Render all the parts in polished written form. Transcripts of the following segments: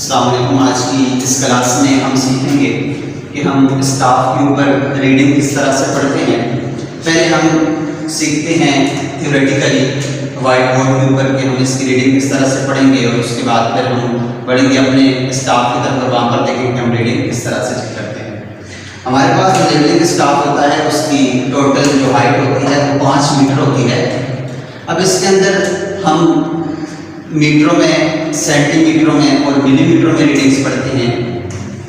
अस्सलाम वालेकुम। आज की इस क्लास में हम सीखेंगे कि हम स्टाफ के ऊपर रीडिंग किस तरह से पढ़ते हैं। पहले हम सीखते हैं थ्योरेटिकली वाइट बोर्ड के ऊपर कि हम इसकी रीडिंग किस तरह से पढ़ेंगे, और उसके बाद फिर हम पढ़ेंगे अपने स्टाफ की तरफ, वहाँ पर देखेंगे कि हम रीडिंग किस तरह से करते हैं। हमारे पास जो रीडिंग स्टाफ होता है उसकी टोटल जो हाइट होती है वो 5 मीटर होती है। अब इसके अंदर हम मीटरों में, सेंटीमीटरों में और मिलीमीटरों में रीडिंग्स पढ़ते हैं,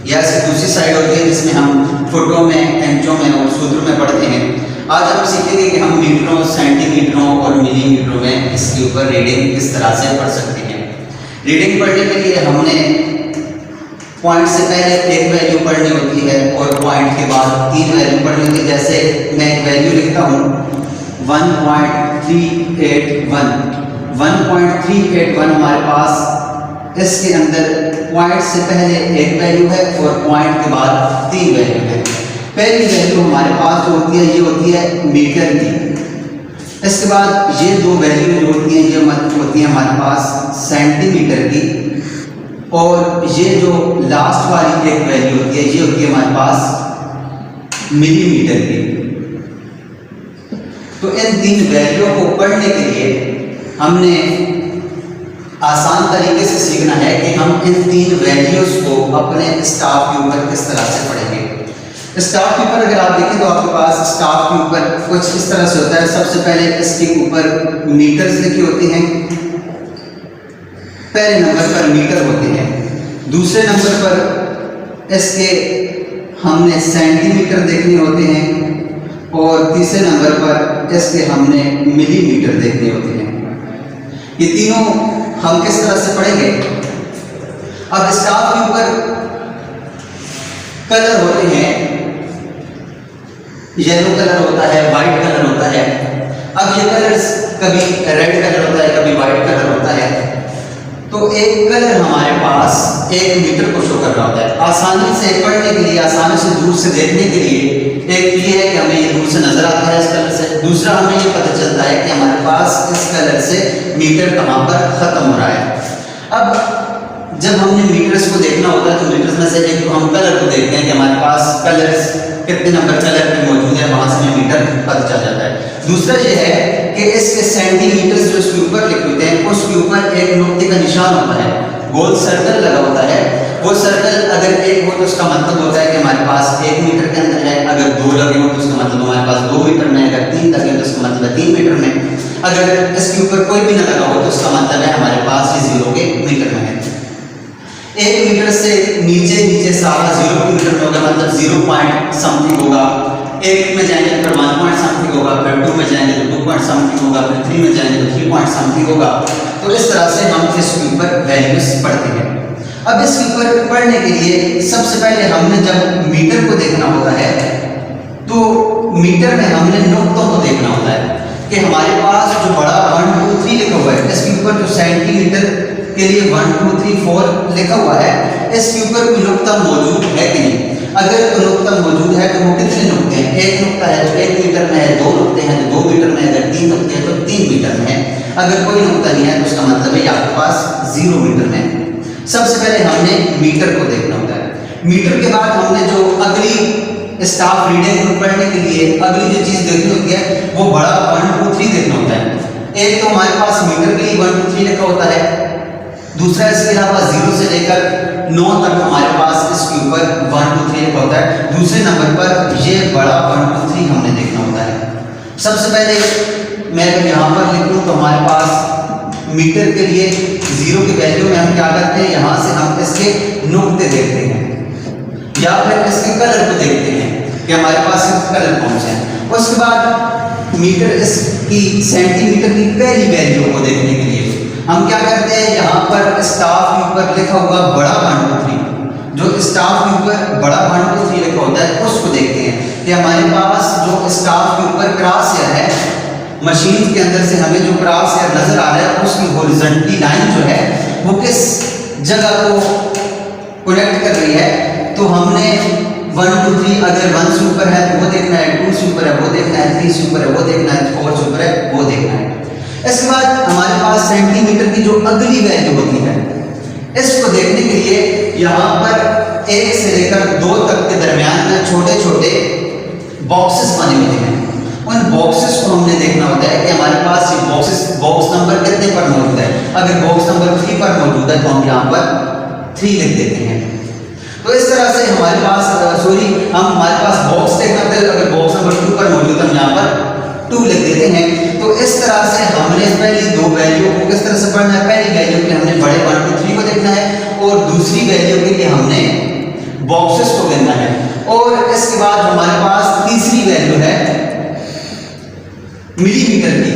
या ऐसे दूसरी साइड होती है जिसमें हम फुटों में, इंचों में और सूत्रों में पढ़ते हैं। आज हम सीखेंगे कि हम मीटरों, सेंटीमीटरों और मिलीमीटरों में इसके ऊपर रीडिंग किस तरह से पढ़ सकते हैं। रीडिंग पढ़ने के लिए हमने पॉइंट से पहले एक वैल्यू पढ़नी होती है और पॉइंट के बाद 3 वैल्यू पढ़नी होती है। जैसे मैं एक वैल्यू लिखता हूँ 1.381 हमारे पास इसके अंदर पॉइंट से पहले एक वैल्यू है और पॉइंट के बाद 3 वैल्यू है। पहली वैल्यू हमारे पास जो होती है ये होती है मीटर की। इसके बाद ये 2 वैल्यू जो होती हैं ये होती है हमारे पास सेंटीमीटर की, और ये जो लास्ट वाली एक वैल्यू होती है ये होती है हमारे पास मिलीमीटर की। तो इन 3 वैल्यू को पढ़ने के लिए हमने आसान तरीके से सीखना है कि हम इन 3 वैल्यूज को अपने स्टाफ के ऊपर किस तरह से पढ़ेंगे। स्टाफ के ऊपर अगर आप देखें तो आपके पास स्टाफ के ऊपर कुछ इस तरह से होता है। सबसे पहले इसके ऊपर मीटर्स लिखी होती हैं, पहले नंबर पर मीटर होते हैं, दूसरे नंबर पर इसके हमने सेंटीमीटर देखने होते हैं, और तीसरे नंबर पर इसके हमने मिलीमीटर देखने होते हैं। ये तीनों हम किस तरह से पढ़ेंगे। अब स्टाफ के ऊपर कलर होते हैं, येलो कलर होता है, वाइट कलर होता है। अब ये कलर्स कभी रेड कलर होता है, कभी वाइट कलर होता है। तो एक कलर हमारे पास 1 मीटर को शो कर रहा होता है। आसानी से पढ़ने के लिए, आसानी से दूर से देखने के लिए एक ये है कि हमें ये दूर से नजर आता है इस कलर से। दूसरा हमें ये पता चलता है कि हमारे पास इस कलर से मीटर कहाँ पर खत्म हो रहा है। अब जब हमने मीटर्स को देखना होता है तो मीटर्स में से एक तो हम कलर को देखते हैं कि हमारे पास कलर्स कितने नंबर कलर पे मौजूद है, वहां से हमें मीटर पता चल जाता है। दूसरा ये है कि इसके सेंटीमीटर्स जो इसके ऊपर लिखे होते हैं उसके ऊपर एक नुक्ते का निशान होता है, गोल सर्कल लगा होता है। वो सर्कल अगर 1 हो तो उसका मतलब होता है कि हमारे पास 1 मीटर के अंदर है, अगर 2 लगे हो तो उसका मतलब हमारे पास 2 मीटर में, अगर 3 लगे तो उसका मतलब है 3 मीटर में, अगर इसके ऊपर कोई भी ना लगा हो तो उसका मतलब है हमारे पास ये 0 के मीटर में है। 1 मीटर से नीचे सारा 0 मीटर में होगा, मतलब 0 पॉइंट समथिंग होगा। 1 में जाएंगे तो 1 पॉइंट समथिंग होगा, फिर 2 में जाएंगे तो 2 पॉइंट समथिंग होगा, फिर 3 में जाएंगे तो 3 पॉइंट समथिंग होगा। तो इस तरह से हम इसके ऊपर वैल्यूज पढ़ते हैं। अब इसके ऊपर पढ़ने के लिए सबसे पहले हमने जब मीटर को देखना होता है तो मीटर में हमने नुक्तों को देखना होता है कि हमारे पास जो बड़ा 1 2 3 लिखा हुआ है, इसके ऊपर जो सेंटीमीटर के लिए 1 2 3 4 लिखा हुआ है, इसके ऊपर कोई नुक्ता मौजूद है कि नहीं। अगर कोई नुक्ता मौजूद है तो वो कितने नुक्ते हैं। 1 नुक्ता है तो 1 मीटर में है, 2 नुक्ते हैं तो 2 मीटर में, अगर 3 नुक्ते हैं तो 3 मीटर में है। अगर कोई नुक्ता नहीं है तो उसका मतलब है आपके पास 0 मीटर में है। सबसे पहले हमने मीटर को देखना होता है। मीटर के बाद हमने जो अगली स्टाफ रीडिंग पढ़ने के लिए अगली जो चीज देखनी होती है वो बड़ा 1 2 3 देखना होता है। एक तो हमारे पास मीटर के लिए 1 2 3 लिखा होता है, दूसरा इसके अलावा 0 से लेकर 9 तक हमारे पास इसके ऊपर 1 2 3 लिखा होता है। दूसरे नंबर पर ये बड़ा 1 2 3 हमने देखना होता है। सबसे पहले मैं अगर यहाँ पर लिखूँ तो हमारे पास मीटर के लिए 0 की वैल्यू में हम क्या करते हैं, यहाँ से हम इसके नुक्ते देखते हैं या फिर इसके कलर को देखते हैं कि हमारे पास कलर कौन से हैं। उसके बाद मीटर इसकी सेंटीमीटर की पहली वैल्यू को देखने के लिए हम क्या करते हैं, यहाँ पर स्टाफ के ऊपर लिखा हुआ बड़ा 1 2 3, जो स्टाफ के ऊपर बड़ा 1 2 3 लिखा होता है उसको देखते हैं कि हमारे पास जो स्टाफ के ऊपर क्रॉस हेयर है, मशीन के अंदर से हमें जो क्रॉस हेयर नजर आ रहा है उसकी हॉरिजॉन्टल लाइन जो है वो किस जगह को कनेक्ट कर रही है। तो हमने 1 2 3 अगर 1 से ऊपर है तो वो देखना है, 2 से ऊपर है वो देखना है, 3 से ऊपर है वो देखना है, 4 से ऊपर है वो देखना है। इसके बाद हमारे पास सेंटीमीटर की जो अगली वैल्यू होती है इसको देखने के लिए यहाँ पर 1 से लेकर 2 तक के दरमियान में छोटे छोटे बॉक्सेस बने हुए हैं। उन बॉक्सेस को हमने देखना होता है कि हमारे पास ये बॉक्स नंबर कितने पर मौजूद है। अगर बॉक्स नंबर 3 पर मौजूद है तो हम यहाँ पर 3 लिख देते हैं। तो इस तरह से हमारे पास हमारे पास बॉक्स देखना होता है, अगर बॉक्स नंबर 2 पर मौजूद है हम यहाँ पर 2 लिख देते हैं। तो इस तरह से हमने पहली 2 वैल्यू को किस तरह से पढ़ना है, पहली वैल्यू के हमने बड़े 1 2 3 को देखना है और दूसरी वैल्यू के लिए हमने बॉक्सेस को गिनना है। और इसके बाद हमारे पास तीसरी वैल्यू है मिलीमीटर की।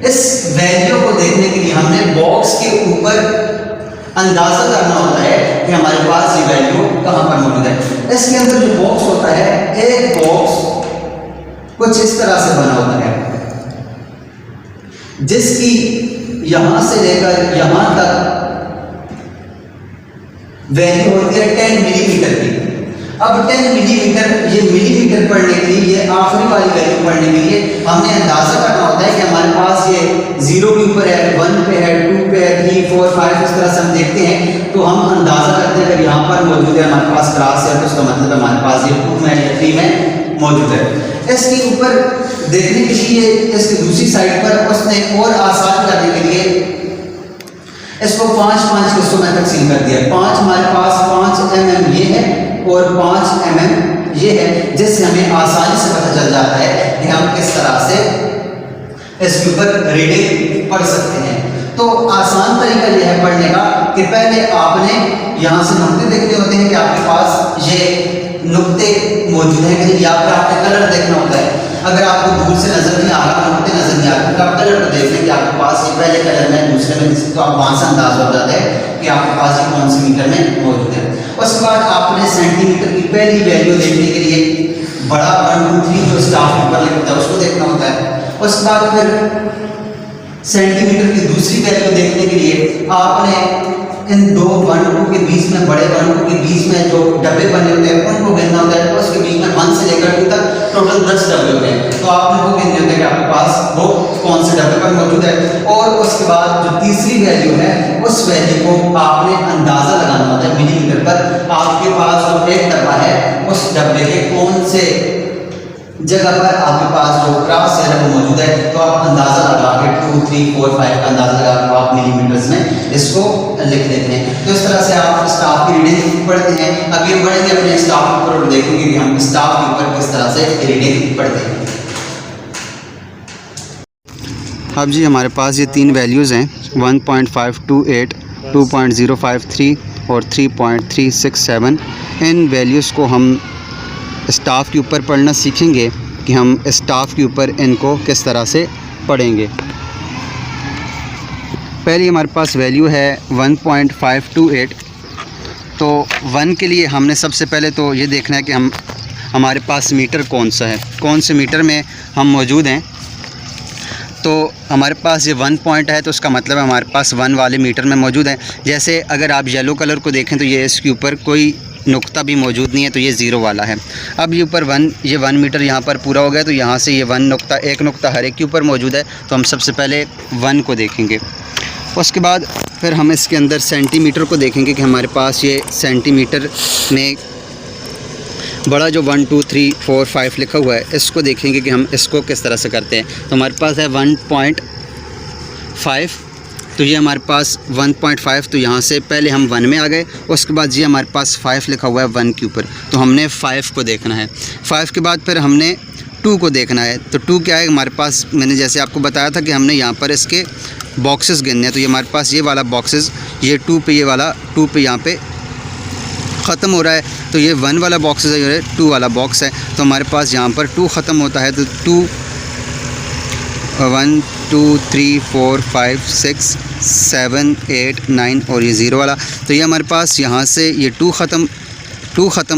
इस वैल्यू को देखने के लिए हमने बॉक्स के ऊपर अंदाजा करना होता है कि हमारे पास ये वैल्यू कहां पर मौजूद है। इसके अंदर जो बॉक्स होता है, एक बॉक्स कुछ इस तरह से बना होता है जिसकी यहां से लेकर यहां तक वैल्यू होती है 10 मिलीमीटर की। अब 10 मिलीमीटर, ये मिलीमीटर पढ़ने के लिए, ये आखिरी वाली वैल्यू पढ़ने के लिए हमने अंदाजा करना होता है कि हमारे पास ये 0 के ऊपर है, 1 पे है, 2 पे है, 3 4 5 इस तरह से हम देखते हैं। तो हम अंदाजा करते हैं अगर यहाँ पर मौजूद है हमारे पास क्रॉस है तो उसका मतलब है हमारे पास ये 2 में या 3 में मौजूद है। इसके ऊपर देखने के लिए इसकी दूसरी साइड पर उसने और आसान करने के लिए इसको 5 हिस्सों में तकसीम कर दिया। 5 हमारे पास 5 mm ये है और 5 mm ये है, जिससे हमें आसानी से पता चल जाता है कि हम किस तरह से इसके ऊपर रीडिंग पढ़ सकते हैं। तो आसान तरीका यह है पढ़ने का कि पहले आपने यहाँ से नुक्ते देखने होते हैं कि आपके पास ये नुक्ते मौजूद हैं कि या फिर आपने कलर देखना होता है। अगर आपको दूर से नजर नहीं आ रहा, नुक्ते नजर नहीं आ रहे, तो आप कलर को देख लें कि आपके पास ये पहले कलर में दूसरे में, तो आप वहाँ से अंदाज हो जाता है कि आपके पास ये कौन से मीटर में मौजूद है। उसके बाद आपने सेंटीमीटर की पहली वैल्यू देखने के लिए बड़ा 1 2 3 जो स्टाफ ऊपर लिखा होता है उसको देखना होता है। उसके बाद फिर सेंटीमीटर की दूसरी वैल्यू देखने के लिए आपने इन 2 1 2 के बीच में, बड़े 1 2 के बीच में जो डब्बे बने होते हैं उनको गिनना होता है। तो उसके बीच में 1 से लेकर 2 तक टोटल 10 डब्बे होते हैं। तो आपने वो गिनने होते हैं कि आपके पास वो कौन से डब्बे पर मौजूद है। और उसके बाद जो तीसरी वैल्यू है उस वैल्यू को आपने अंदाजा लगाना होता है मिलीमीटर पर। आपके पास जो एक डब्बा है उस डब्बे के कौन से जगह पर आपके पास जो क्रॉस है वो मौजूद है, तो आप अंदाजा लगा के 2 3 4 5 का अंदाजा लगा के आप मिलीमीटर्स में इसको लिख देते हैं। तो इस तरह से आप स्टाफ की रीडिंग पढ़ते हैं। अब ये बढ़ेंगे अपने स्टाफ के ऊपर और देखेंगे कि हम स्टाफ के ऊपर किस तरह से रीडिंग पढ़ते हैं। अब जी हमारे पास ये 3 वैल्यूज़ हैं 1.528, 2.053 और 3.367। इन वैल्यूज़ को हम स्टाफ के ऊपर पढ़ना सीखेंगे कि हम स्टाफ के ऊपर इनको किस तरह से पढ़ेंगे। पहली हमारे पास वैल्यू है 1.528। तो 1 के लिए हमने सबसे पहले तो ये देखना है कि हमारे पास मीटर कौन सा है, कौन से मीटर में हम मौजूद हैं। तो हमारे पास ये 1 पॉइंट है तो उसका मतलब है हमारे पास 1 वाले मीटर में मौजूद है। जैसे अगर आप येलो कलर को देखें तो ये इसके ऊपर कोई नुक्ता भी मौजूद नहीं है, तो ये 0 वाला है। अब ये ऊपर 1 मीटर यहाँ पर पूरा हो गया, तो यहाँ से ये 1 नुक्ता हर एक के ऊपर मौजूद है। तो हम सबसे पहले 1 को देखेंगे। उसके बाद फिर हम इसके अंदर सेंटीमीटर को देखेंगे कि हमारे पास ये सेंटीमीटर में बड़ा जो 1 2 3 4 5 लिखा हुआ है, इसको देखेंगे कि हम इसको किस तरह से करते हैं। तो हमारे पास है 1.5, तो ये हमारे पास 1.5, तो यहाँ से पहले हम 1 में आ गए। उसके बाद ये हमारे पास 5 लिखा हुआ है 1 के ऊपर, तो हमने 5 को देखना है। 5 के बाद फिर हमने 2 को देखना है। तो 2 क्या है हमारे पास, मैंने जैसे आपको बताया था कि हमने यहाँ पर इसके बॉक्सेस गिनने हैं। तो ये हमारे पास ये वाला बॉक्सेस, ये 2 पे, ये वाला 2 पे यहाँ पे ख़त्म हो रहा है। तो ये 1 वाला बॉक्स है, ये 2 वाला बॉक्स है। तो हमारे पास यहाँ पर 2 ख़त्म होता है। तो 1 2 3 4 5 6 7 8 9 और ये 0 वाला। तो ये हमारे पास यहाँ से ये 2 ख़त्म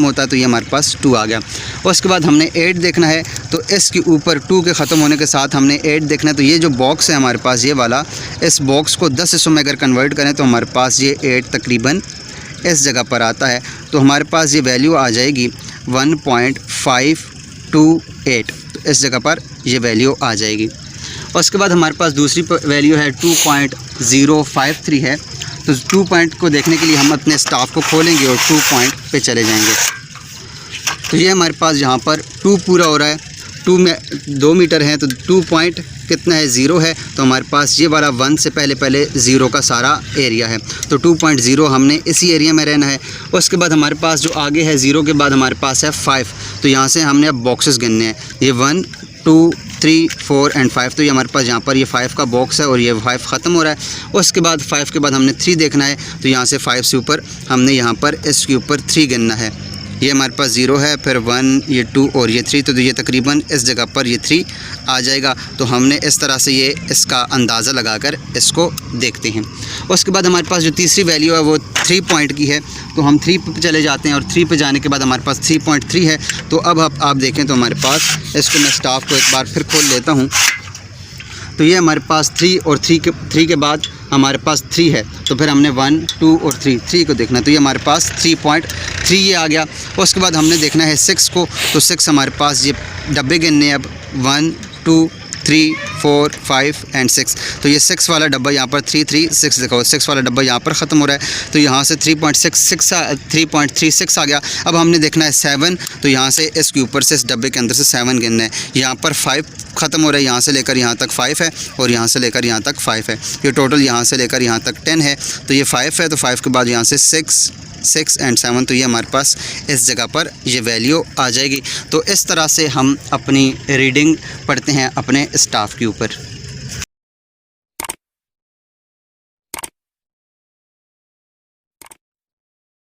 होता है, तो ये हमारे पास 2 आ गया। उसके बाद हमने 8 देखना है। तो इसके ऊपर 2 के ख़त्म होने के साथ हमने 8 देखना है। तो ये जो बॉक्स है हमारे पास ये वाला, इस बॉक्स को 10 हिस्सों में अगर कन्वर्ट करें तो हमारे पास ये 8 तकरीबन इस जगह पर आता है। तो हमारे पास ये वैल्यू आ जाएगी 1.528, तो इस जगह पर ये वैल्यू आ जाएगी। उसके बाद हमारे पास दूसरी वैल्यू है 2.053 है। तो 2 पॉइंट को देखने के लिए हम अपने स्टाफ को खोलेंगे और 2 पॉइंट पे चले जाएंगे। तो ये हमारे पास यहाँ पर 2 पूरा हो रहा है, 2 में 2 मीटर है तो 2 पॉइंट कितना है 0 है, तो हमारे पास ये वाला 1 से पहले 0 का सारा एरिया है। तो 2.0 हमने इसी एरिया में रहना है। उसके बाद हमारे पास जो आगे है 0 के बाद हमारे पास है 5, तो यहाँ से हमने अब बॉक्सेस गिनने हैं। ये 1 2 3 4 एंड 5, तो ये हमारे पास यहाँ पर ये 5 का बॉक्स है और ये 5 ख़त्म हो रहा है। उसके बाद 5 के बाद हमने 3 देखना है, तो यहाँ से 5 से ऊपर हमने यहाँ पर इसके ऊपर 3 गिनना है। ये हमारे पास 0 है, फिर 1, ये 2 और ये 3, तो ये तकरीबन इस जगह पर ये 3 आ जाएगा। तो हमने इस तरह से ये इसका अंदाज़ा लगाकर इसको देखते हैं। उसके बाद हमारे पास जो तीसरी वैल्यू है वो 3 पॉइंट की है, तो हम 3 पे चले जाते हैं और 3 पे जाने के बाद हमारे पास 3.3 है। तो अब आप देखें तो हमारे पास, इसको मैं स्टाफ को एक बार फिर खोल लेता हूँ, तो ये हमारे पास 3 और 3 के बाद हमारे पास 3 है, तो फिर हमने 1 2 और 3 को देखना है। तो ये हमारे पास 3.3 ये आ गया। उसके बाद हमने देखना है 6 को, तो 6 हमारे पास ये डब्बे गिनने अब 1 2 3 4 5 एंड 6, तो ये 6 वाला डब्बा यहाँ पर 336 देखो, 6 वाला डब्बा यहाँ पर ख़त्म हो रहा है, तो यहाँ से 3.36 आ गया। अब हमने देखना है 7, तो यहाँ से इसके ऊपर से इस डब्बे के अंदर से 7 गिनना है। यहाँ पर 5 ख़त्म हो रहा है, यहाँ से लेकर यहाँ तक 5 है और यहाँ से लेकर यहाँ तक 5 है। ये टोटल यहाँ से लेकर यहाँ तक 10 है, तो ये 5 है, तो 5 के बाद यहाँ से 6 एंड 7, तो ये हमारे पास इस जगह पर ये वैल्यू आ जाएगी। तो इस तरह से हम अपनी रीडिंग पढ़ते हैं अपने स्टाफ के ऊपर।